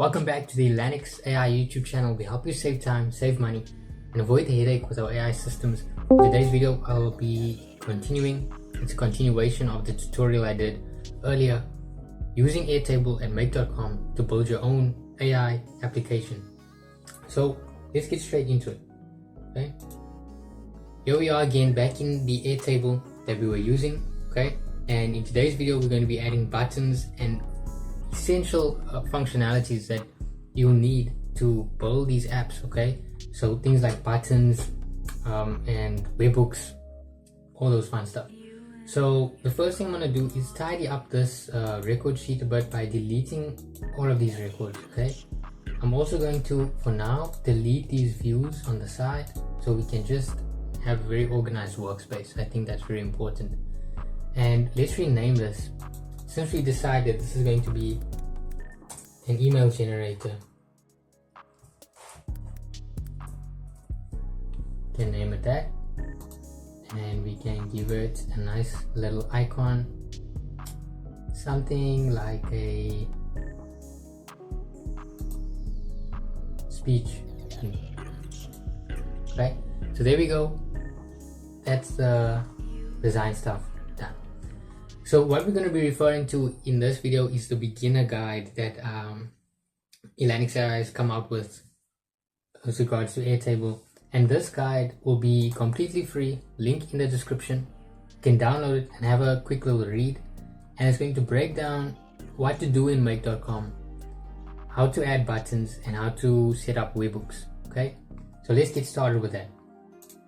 Welcome back to the Elanix AI YouTube channel. We help you save time, save money, and avoid the headache with our AI systems. In today's video, I will be continuing. It's a continuation of the tutorial I did earlier using Airtable and Make.com to build your own AI application. So let's get straight into it. Okay. Here we are again back in the Airtable that we were using. Okay. And in today's video, we're going to be adding buttons and essential functionalities that you'll need to build these apps. Okay, so things like buttons and webhooks, all those fun stuff. So the first thing I'm going to do is tidy up this record sheet a bit by deleting all of these records. Okay, I'm also going to, for now, delete these views on the side so we can just have a very organized workspace. I think that's very important. And let's rename this. Since we decided this is going to be an email generator, we can name it that, and we can give it a nice little icon, something like a speech. Okay, so there we go. That's the design stuff. So what we're going to be referring to in this video is the beginner guide that Elanix AI has come out with regards to Airtable. And this guide will be completely free, link in the description. You can download it and have a quick little read. And it's going to break down what to do in Make.com, how to add buttons, and how to set up webhooks. Okay, so let's get started with that.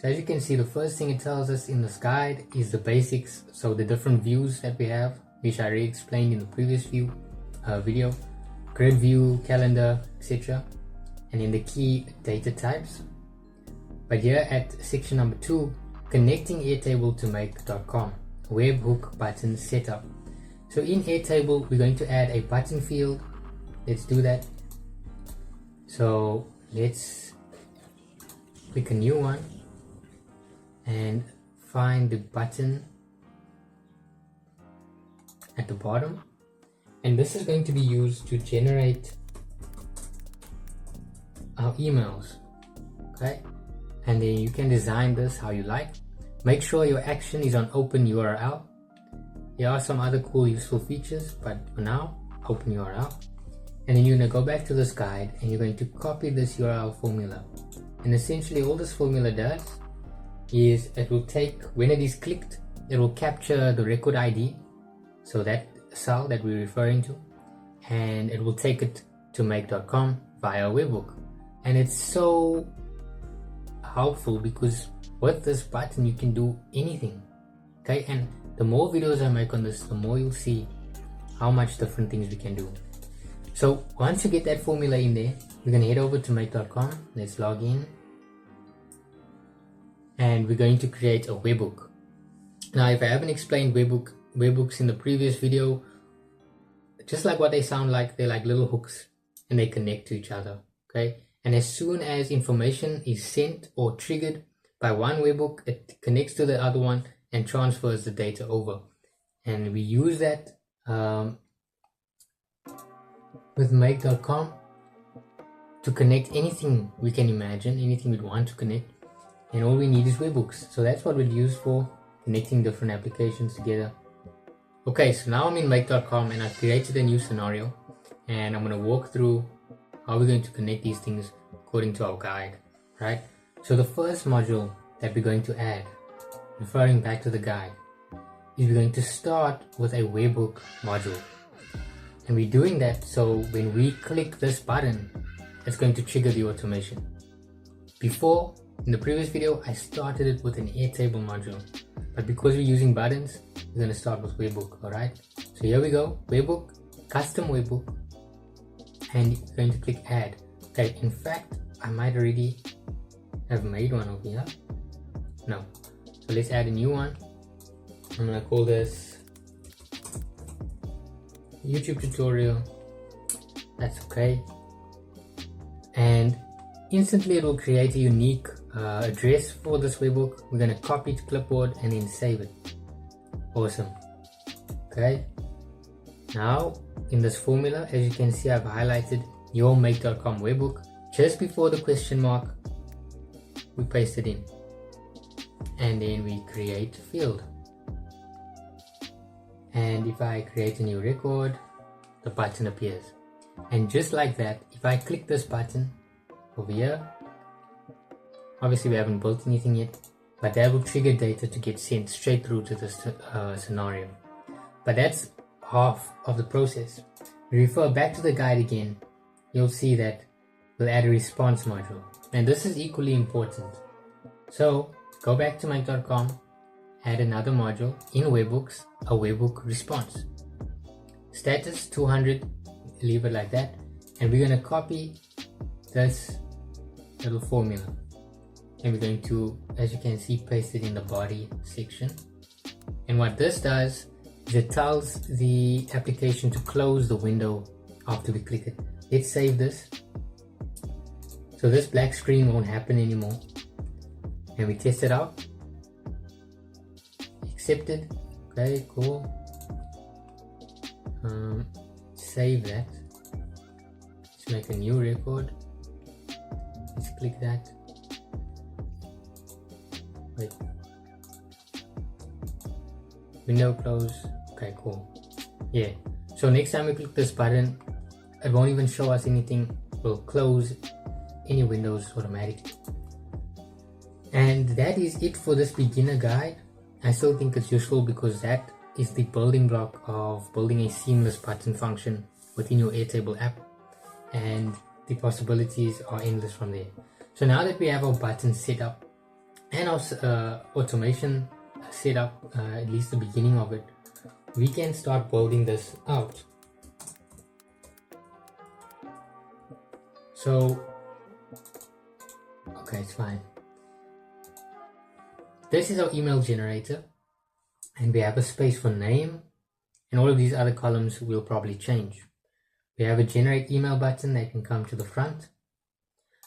So as you can see, the first thing it tells us in this guide is the basics. So the different views that we have, which I already explained in the previous video, grid view, calendar, etc. And then the key data types. But here at section number 2, connecting Airtable to Make.com, webhook button setup. So in Airtable, we're going to add a button field. Let's do that. So let's pick a new one and find the button at the bottom, and this is going to be used to generate our emails. Okay, and then you can design this how you like. Make sure your action is on open URL. There are some other cool useful features, but for now, open URL. And then you're going to go back to this guide and you're going to copy this URL formula, and essentially all this formula does is it will take, when it is clicked, it will capture the record ID, so that cell that we're referring to, and it will take it to Make.com via webhook. And it's so helpful because with this button you can do anything. Okay, and the more videos I make on this, the more you'll see how much different things we can do. So once you get that formula in there, we're going to head over to Make.com. Let's log in. And we're going to create a webhook. Now, if I haven't explained webhooks in the previous video, just like what they sound like, they're like little hooks and they connect to each other. Okay, and as soon as information is sent or triggered by one webhook, it connects to the other one and transfers the data over. And we use that with Make.com to connect anything we can imagine, anything we'd want to connect. And all we need is webhooks. So that's what we'd use for connecting different applications together. Okay, so now I'm in Make.com and I've created a new scenario, and I'm going to walk through how we're going to connect these things according to our guide, right? So the first module that we're going to add, referring back to the guide, is we're going to start with a webhook module. And we're doing that so when we click this button, it's going to trigger the automation. Before, in the previous video, I started it with an Airtable module, but because we're using buttons, we're going to start with webhook. Alright, so here we go, webhook, custom webhook, and you're going to click add. Okay, in fact, I might already have made one over here. No, so let's add a new one. I'm going to call this YouTube tutorial. That's okay. And instantly it will create a unique address for this webhook. We're going to copy to clipboard and then save it. Awesome. Okay, now in this formula, as you can see, I've highlighted your make.com webhook. Just before the question mark, we paste it in, and then we create a field. And if I create a new record, the button appears. And just like that, if I click this button over here, obviously we haven't built anything yet, but that will trigger data to get sent straight through to this scenario. But that's half of the process. Refer back to the guide again, you'll see that we'll add a response module, and this is equally important. So go back to make.com, add another module in webhooks, a webhook response. Status 200, leave it like that, and we're going to copy this little formula, and we're going to, as you can see, paste it in the body section. And what this does is it tells the application to close the window after we click it. Let's save this. So this black screen won't happen anymore. And we test it out. Accepted. Okay, cool. Save that. Let's make a new record. Let's click that. Wait. Window close. Okay, cool. Yeah. So next time we click this button, it won't even show us anything. We'll close any windows automatically. And that is it for this beginner guide. I still think it's useful because that is the building block of building a seamless button function within your Airtable app, and the possibilities are endless from there. So now that we have our button set up and our automation set up, at least the beginning of it, we can start building this out. So okay, it's fine. This is our email generator, and we have a space for name, and all of these other columns will probably change. We have a generate email button that can come to the front.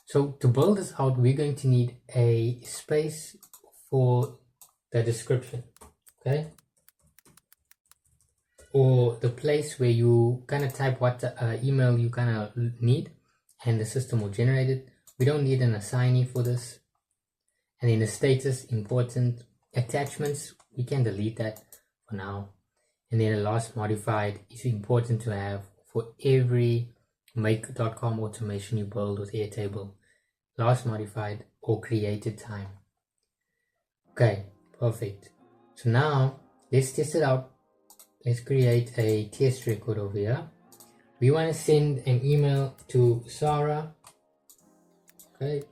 So to build this out, we're going to need a space for the description, okay? Or the place where you kind of type what email you kind of need, and the system will generate it. We don't need an assignee for this. And then the status, important. Attachments, we can delete that for now. And then the last modified is important to have for every make.com automation you build with Airtable. Last modified or created time. Okay, perfect. So now let's test it out. Let's create a test record over here. We want to send an email to Sarah. Okay.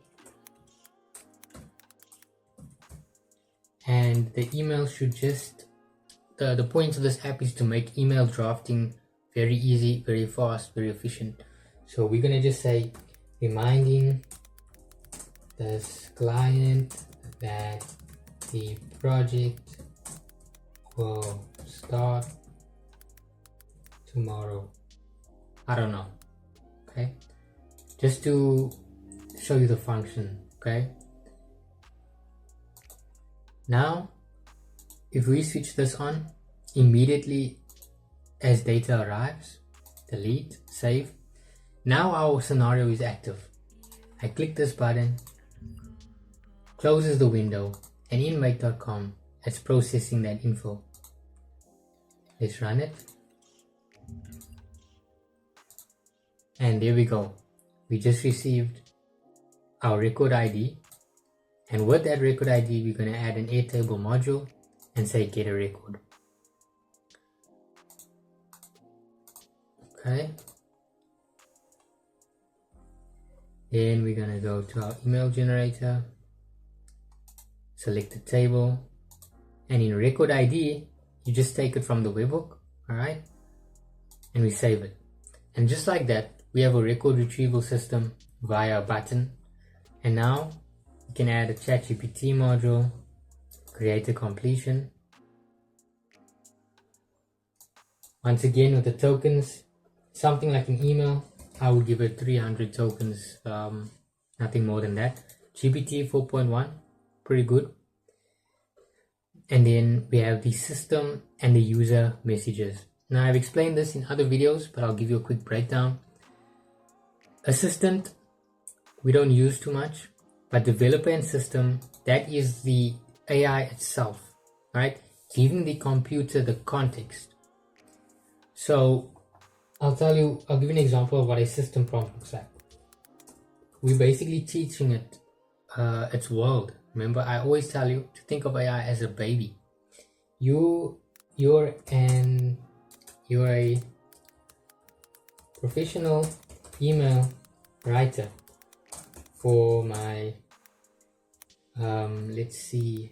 And the email should just, the point of this app is to make email drafting very easy, very fast, very efficient. So we're going to just say, reminding this client that the project will start tomorrow. I don't know. Okay. Just to show you the function. Okay. Now, if we switch this on, immediately as data arrives, delete, save. Now our scenario is active. I click this button, closes the window, and in make.com, it's processing that info. Let's run it. And there we go. We just received our record ID. And with that record ID, we're going to add an Airtable module and say get a record. Okay. Then we're going to go to our email generator, select the table, and in record ID, you just take it from the webhook, alright? And we save it. And just like that, we have a record retrieval system via a button. And now you can add a ChatGPT module, create a completion. Once again with the tokens, something like an email, I would give it 300 tokens, nothing more than that. GPT 4.1, pretty good. And then we have the system and the user messages. Now I've explained this in other videos, but I'll give you a quick breakdown. Assistant, we don't use too much, but developer and system, that is the AI itself, right? Giving the computer the context. So I'll give you an example of what a system prompt looks like. We're basically teaching it its world. Remember, I always tell you to think of AI as a baby. You're a professional email writer for my let's say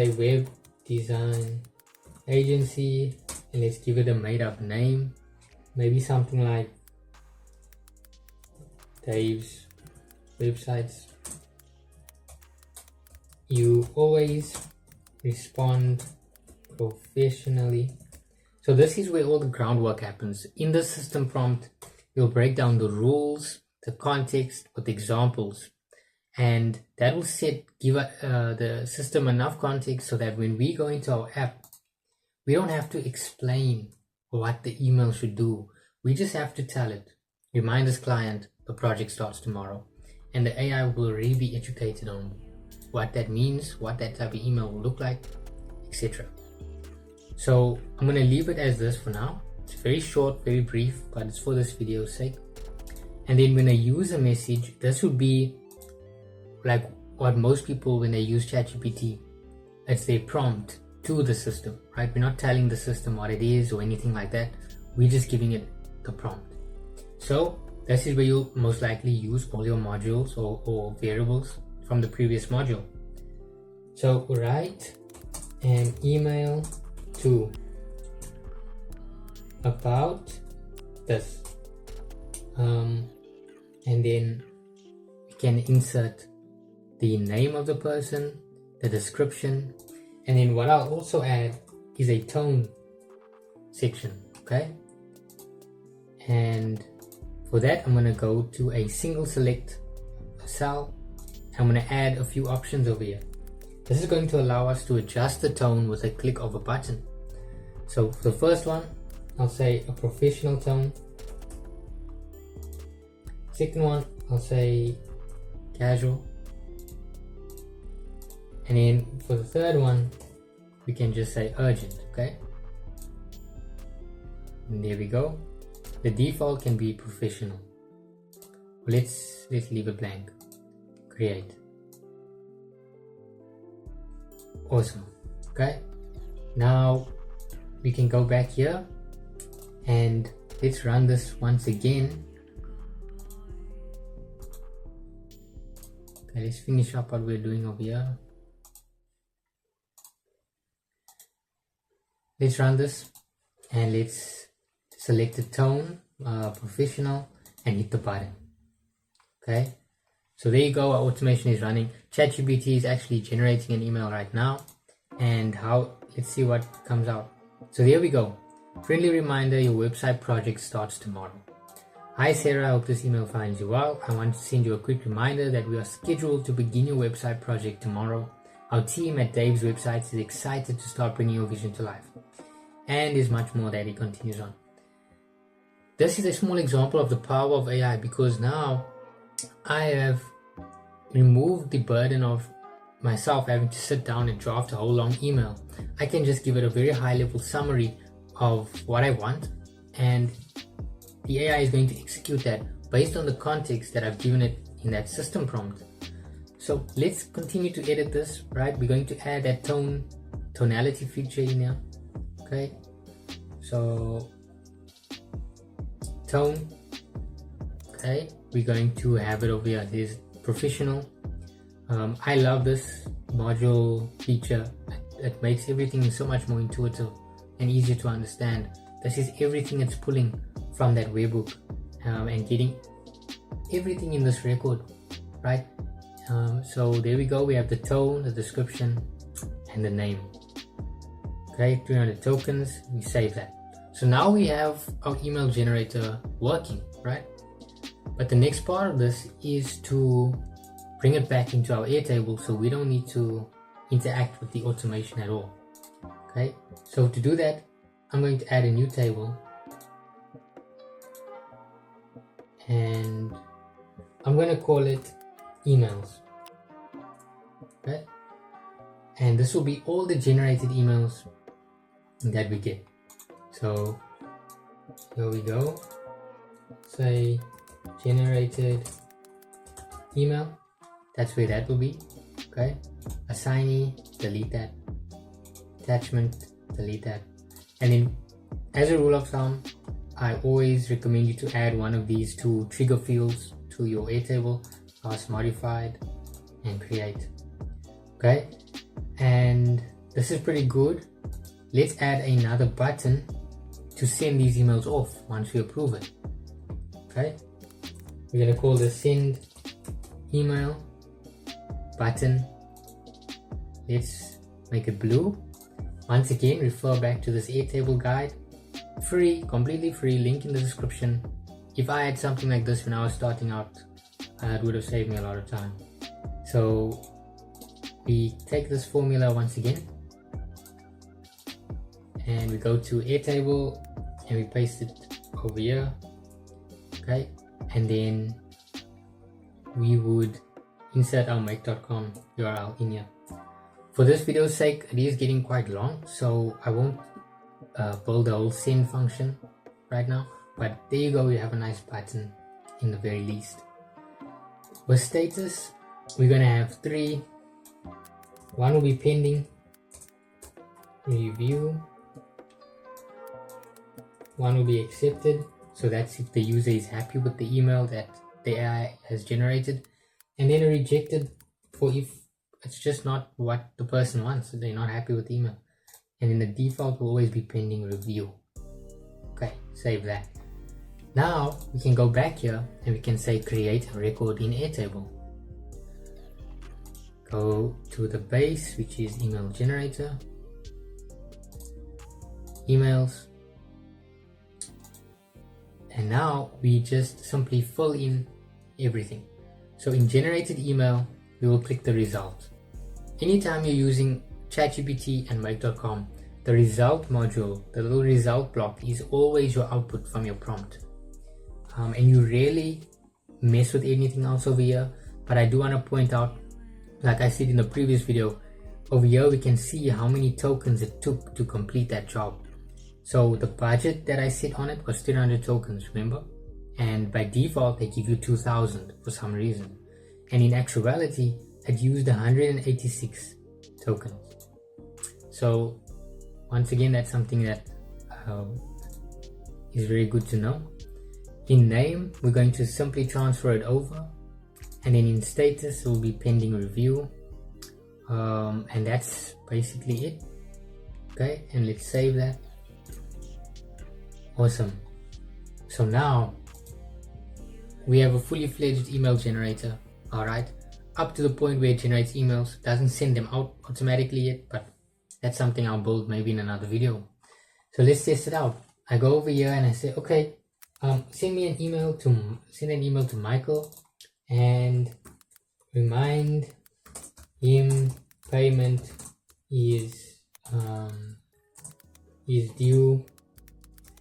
web design agency, and let's give it a made-up name, maybe something like Dave's Websites. You always respond professionally. So this is where all the groundwork happens. In the system prompt, you'll break down the rules, the context with examples, and that will give the system enough context so that when we go into our app, we don't have to explain what the email should do. We just have to tell it, remind this client the project starts tomorrow, and the AI will really be educated on what that means, what that type of email will look like, etc. So I'm going to leave it as this for now. It's very short, very brief, but it's for this video's sake. And then when I use a message, this would be like what most people, when they use ChatGPT, it's their prompt to the system, right? We're not telling the system what it is or anything like that. We're just giving it the prompt. So this is where you'll most likely use all your modules or variables from the previous module. So write an email to about this, and then we can insert the name of the person, the description, and then what I'll also add is a tone section. Okay, and for that I'm going to go to a single select cell. I'm going to add a few options over here. This is going to allow us to adjust the tone with a click of a button. So for the first one, I'll say a professional tone. Second one, I'll say casual. And then for the third one, we can just say urgent, okay? And there we go. The default can be professional. Let's leave it blank. Create. Awesome. Okay, now we can go back here and let's run this once again. Okay, let's finish up what we're doing over here. Let's run this and let's select the tone, professional, and hit the button. Okay, so there you go, our automation is running. ChatGPT is actually generating an email right now, and let's see what comes out. So there we go. Friendly reminder, your website project starts tomorrow. Hi Sarah, I hope this email finds you well. I want to send you a quick reminder that we are scheduled to begin your website project tomorrow. Our team at Dave's Websites is excited to start bringing your vision to life. And there's much more that he continues on. This is a small example of the power of AI, because now I have removed the burden of myself having to sit down and draft a whole long email. I can just give it a very high level summary of what I want, and the AI is going to execute that based on the context that I've given it in that system prompt. So let's continue to edit this, right? We're going to add that tonality feature in here. Okay, so tone. Okay, we're going to have it over here. There's professional. I love this module feature. It makes everything so much more intuitive and easier to understand. This is everything it's pulling from that webhook and getting everything in this record, right? So there we go. We have the tone, the description, and the name. Okay, 300 tokens. We save that. So now we have our email generator working, right? But the next part of this is to bring it back into our Airtable, so we don't need to interact with the automation at all. Okay, so to do that, I'm going to add a new table, and I'm going to call it emails. Okay, and this will be all the generated emails that we get. So here we go, say generated email, that's where that will be. Okay, assignee, delete that, attachment, delete that. And then as a rule of thumb, I always recommend you to add one of these two trigger fields to your Airtable, modified and create. Okay, and this is pretty good. Let's add another button to send these emails off once we approve it. Okay, we're going to call this send email button. Let's make it blue. Once again, refer back to this Airtable guide, free, completely free, link in the description. If I had something like this when I was starting out, it would have saved me a lot of time. So we take this formula once again and we go to Airtable and we paste it over here. Okay, and then we would insert our make.com URL in here. For this video's sake, it is getting quite long, so I won't build a whole send function right now, but there you go, you have a nice button in the very least. With status, we're going to have three. One will be pending review, one will be accepted, so that's if the user is happy with the email that the AI has generated, and then a rejected for if it's just not what the person wants, so they're not happy with the email. And then the default will always be pending review. Okay, save that. Now we can go back here and we can say create a record in Airtable. Go to the base, which is email generator, emails, and now we just simply fill in everything. So in generated email, we will click the result. Anytime you're using ChatGPT and make.com, the result module, the little result block, is always your output from your prompt. And you rarely mess with anything else over here, but I do want to point out, like I said in the previous video, over here we can see how many tokens it took to complete that job. So the budget that I set on it was 300 tokens, remember? And by default they give you 2000 for some reason. And in actuality, it used 186 tokens. So once again, that's something that is very good to know. In name, we're going to simply transfer it over, and then in status it will be pending review, and that's basically it. Okay, and let's save that. Awesome. So now we have a fully fledged email generator. Alright, up to the point where it generates emails, doesn't send them out automatically yet, but that's something I'll build maybe in another video. So let's test it out. I go over here and I say, okay, send an email to Michael and remind him payment is due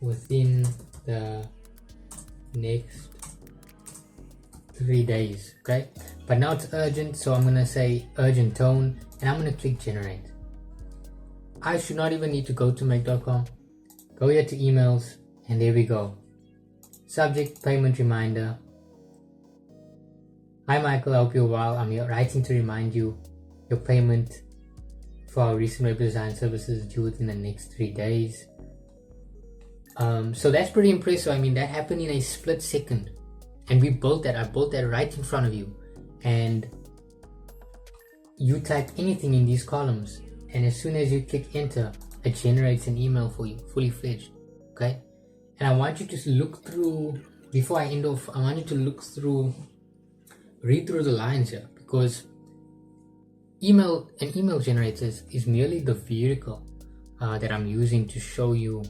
within the next 3 days. Okay, but now it's urgent, so I'm gonna say urgent tone and I'm gonna click generate. I should not even need to go to make.com. Go here to emails and there we go. Subject, payment reminder. Hi Michael, I hope you're well. I'm here writing to remind you your payment for our recent web design services is due within the next 3 days. So that's pretty impressive. I mean, that happened in a split second. And we built that. I built that right in front of you. And you type anything in these columns, and as soon as you click enter, it generates an email for you, fully fledged. Okay? And I want you to look through, before I end off, I want you to read through the lines here, because email generators is merely the vehicle that I'm using to show you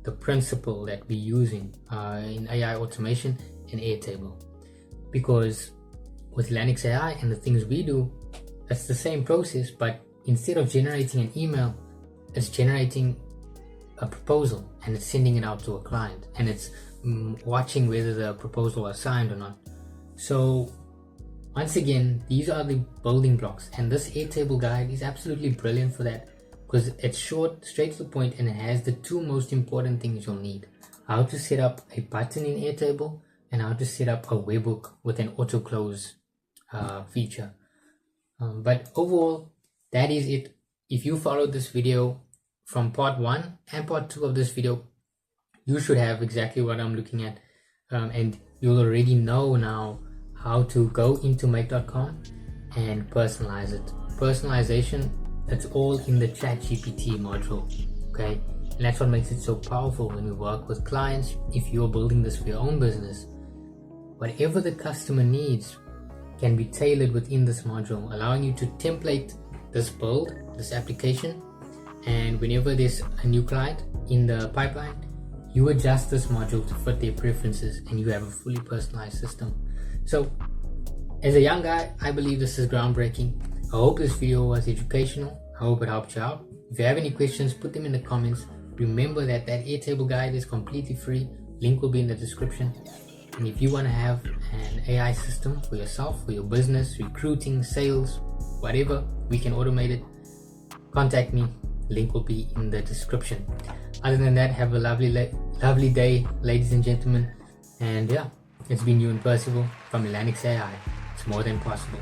the principle that we're using in AI automation in Airtable. Because with Elanix AI and the things we do, it's the same process, but instead of generating an email, it's generating a proposal and it's sending it out to a client, and it's watching whether the proposal was signed or not. So once again, these are the building blocks, and this Airtable guide is absolutely brilliant for that, because it's short, straight to the point, and it has the two most important things you'll need: how to set up a button in Airtable and how to set up a webhook with an auto close feature. But overall, that is it. If you followed this video from part 1 and part 2 of this video, you should have exactly what I'm looking at, and you'll already know now how to go into make.com and personalize it. Personalization, that's all in the ChatGPT module, okay? And that's what makes it so powerful when we work with clients. If you're building this for your own business, whatever the customer needs can be tailored within this module, allowing you to template this build, this application, and whenever there's a new client in the pipeline, you adjust this module to fit their preferences, and you have a fully personalized system. So as a young guy, I believe this is groundbreaking. I hope this video was educational. I hope it helped you out. If you have any questions, put them in the comments. Remember that Airtable guide is completely free. Link will be in the description. And if you want to have an AI system for yourself, for your business, recruiting, sales, whatever, we can automate it. Contact me. Link will be in the description. Other than that, have a lovely day, ladies and gentlemen. And yeah, it's been Euan Percival from Elanix AI. It's more than possible.